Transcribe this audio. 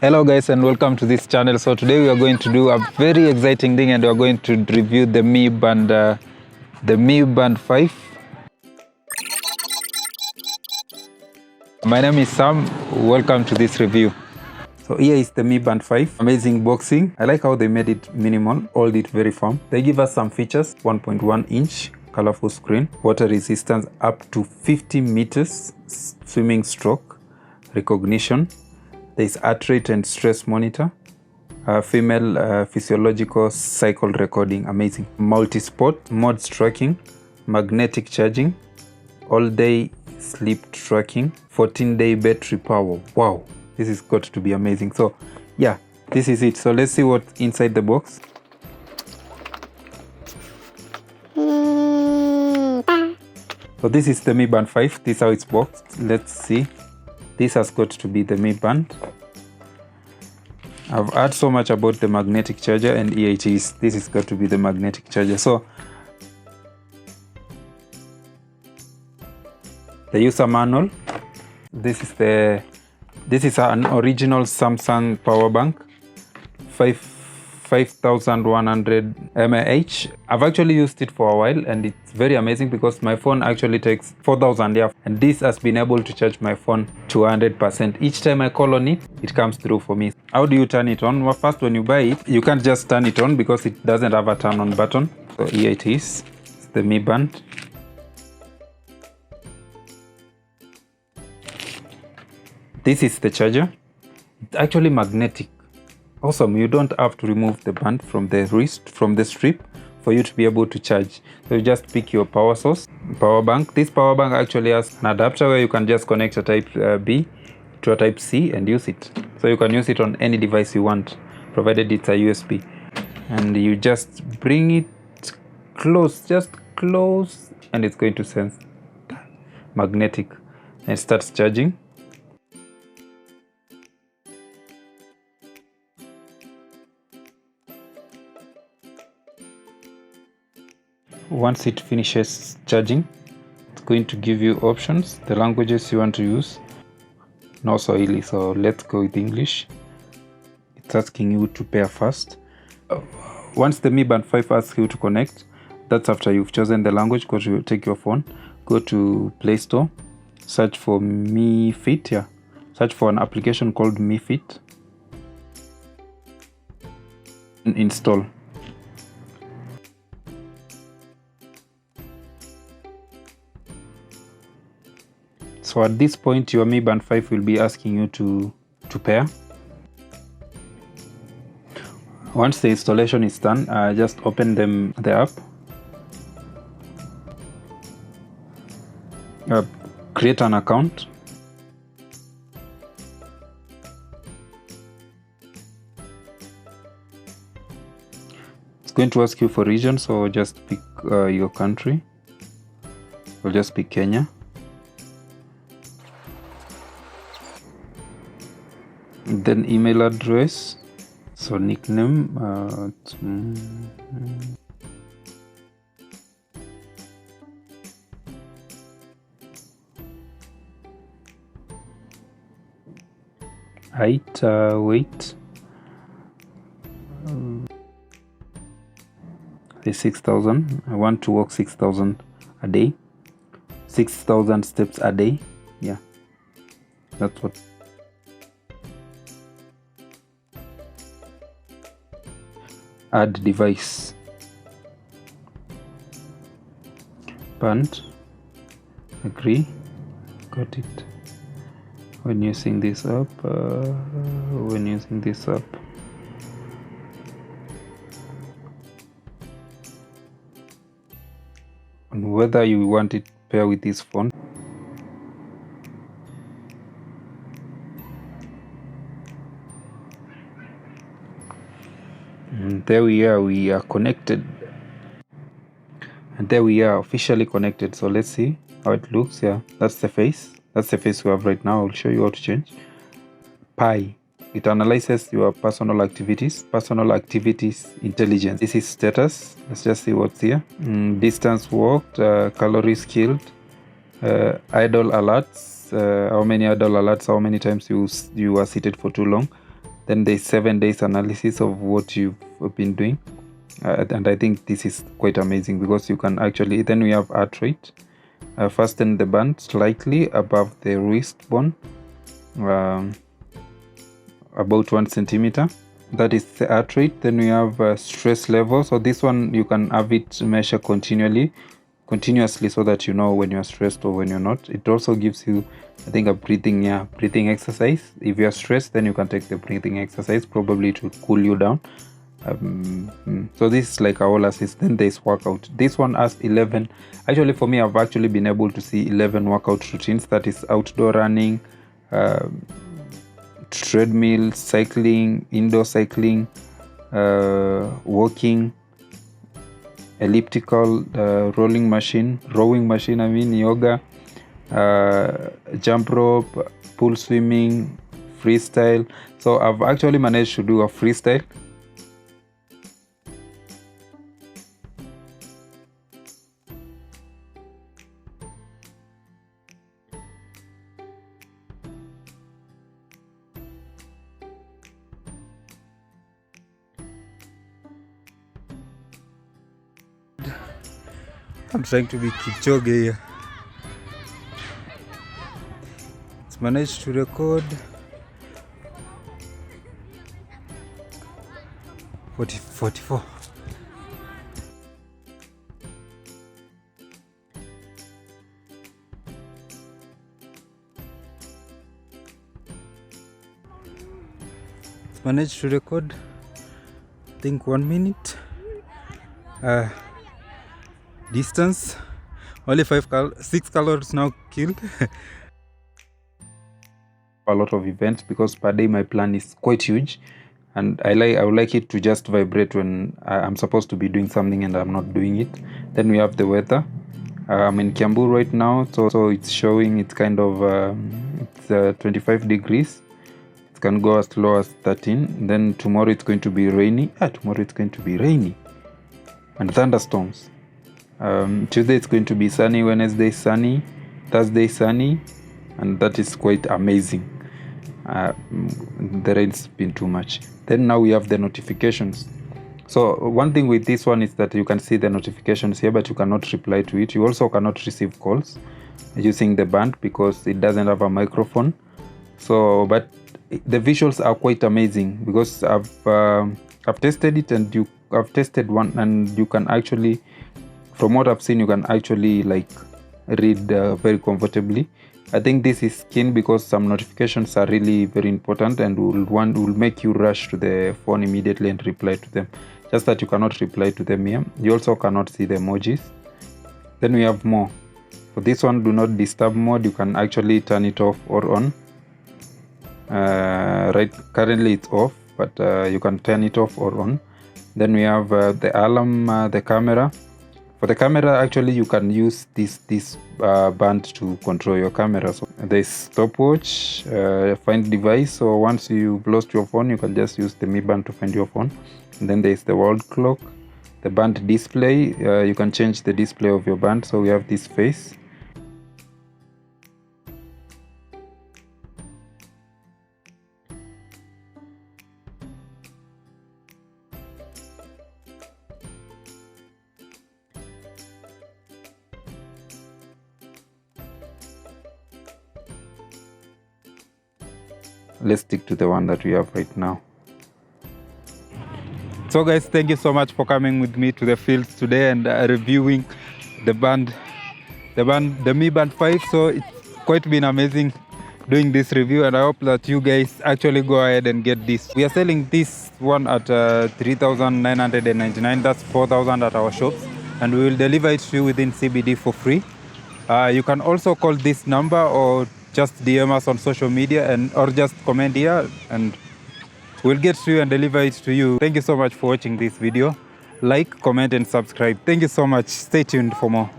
Hello guys and welcome to this channel. So today we are going to do a very exciting thing and we are going to review the Mi Band 5. My name is Sam. Welcome to this review. So here is the Mi Band 5. Amazing boxing. I like how they made it minimal, hold it very firm. They give us some features: 1.1 inch colorful screen, water resistance up to 50 meters, swimming stroke recognition. There is heart rate and stress monitor, female physiological cycle recording, amazing. Multi-sport, modes tracking, magnetic charging, all-day sleep tracking, 14-day battery power. Wow, this is got to be amazing. So yeah, this is it. So let's see what's inside the box. So this is the Mi Band 5. This is how it's boxed. Let's see. This has got to be the Mi Band. I've heard so much about the magnetic charger, and here it is. This is got to be the magnetic charger. So the user manual. This is an original Samsung power bank, 5100 mAh. I've actually used it for a while and it's very amazing because my phone actually takes 4000 mAh, and this has been able to charge my phone to 100%. Each time I call on it, it comes through for me. How do you turn it on? Well, first, when you buy it, you can't just turn it on because it doesn't have a turn on button. So here it is. It's the Mi Band. This is the charger. It's actually magnetic. Awesome. You don't have to remove the band from the wrist, from the strip, for you to be able to charge. So you just pick your power source, power bank. This power bank actually has an adapter where you can just connect a type B to a type C and use it. So you can use it on any device you want, provided it's a USB. And you just bring it close, just close, and it's going to sense magnetic and it starts charging. Once it finishes charging, it's going to give you options, the languages you want to use. No Swahili, so let's go with English. It's asking you to pair first. Once the Mi Band 5 asks you to connect, that's after you've chosen the language. Go to take your phone, go to Play Store, search for Mi Fit. Yeah, search for an application called Mi Fit and install. So at this point, your Mi Band 5 will be asking you to pair. Once the installation is done, just open the app. Create an account. It's going to ask you for region, so just pick your country. We'll just pick Kenya. Then email address, so nickname, height, weight, 6,000. I want to walk 6,000 a day, 6,000 steps a day. Yeah, that's what. Add device, band, agree, got it. When using this app, and whether you want it pair with this phone. And there we are connected, and there we are officially connected. So let's see how it looks. Yeah, that's the face we have right now. I'll show you how to change. Pi, it analyzes your personal activities intelligence. This is status. Let's just see what's here. Distance walked, calories killed, idle alerts, how many idle alerts, how many times you are seated for too long, Then there's 7 days analysis of what you've been doing. And I think this is quite amazing because you can actually, then we have heart rate. Fasten the band slightly above the wrist bone, about 1 centimeter. That is the heart rate. Then we have stress level. So this one you can have it measure continuously so that you know when you're stressed or when you're not. It also gives you, I think, a breathing exercise. If you're stressed, then you can take the breathing exercise, probably to cool you down. So this is like our assist. Then there's workout. This one has 11. Actually, for me, I've actually been able to see 11 workout routines. That is outdoor running, treadmill, cycling, indoor cycling, walking, elliptical, rowing machine, yoga, jump rope, pool swimming, freestyle. So I've actually managed to do a freestyle. I'm trying to be Kipchoge here. It's managed to record 44. It's managed to record, I think, 1 minute. Distance, only 6 calories now killed. A lot of events because per day my plan is quite huge, and I would like it to just vibrate when I'm supposed to be doing something and I'm not doing it. Then we have the weather. I'm in Kiambu right now, so it's showing it's kind of it's 25 degrees. It can go as low as 13. Then tomorrow it's going to be rainy. And thunderstorms. Tuesday it's going to be sunny, Wednesday sunny, Thursday sunny, and that is quite amazing. The rain's been too much. Then now we have the notifications. So one thing with this one is that you can see the notifications here, but you cannot reply to it. You also cannot receive calls using the band because it doesn't have a microphone. So, but the visuals are quite amazing because I've tested it, and I've tested one, and you can actually, from what I've seen, you can actually like read very comfortably. I think this is keen because some notifications are really very important and will make you rush to the phone immediately and reply to them. Just that you cannot reply to them here. You also cannot see the emojis. Then we have more. For this one, do not disturb mode. You can actually turn it off or on. Right, currently it's off, but you can turn it off or on. Then we have the alarm, the camera. For the camera, actually, you can use this band to control your camera. So there's stopwatch, find device. So once you've lost your phone, you can just use the Mi Band to find your phone. And then there's the world clock, the band display. You can change the display of your band. So we have this face. Let's stick to the one that we have right now. So guys, thank you so much for coming with me to the fields today and reviewing the Mi Band 5. So it's quite been amazing doing this review, and I hope that you guys actually go ahead and get this. We are selling this one at 3,999. That's 4,000 at our shops, and we will deliver it to you within CBD for free. You can also call this number or just DM us on social media or just comment here, and we'll get to you and deliver it to you. Thank you so much for watching this video. Like, comment, and subscribe. Thank you so much. Stay tuned for more.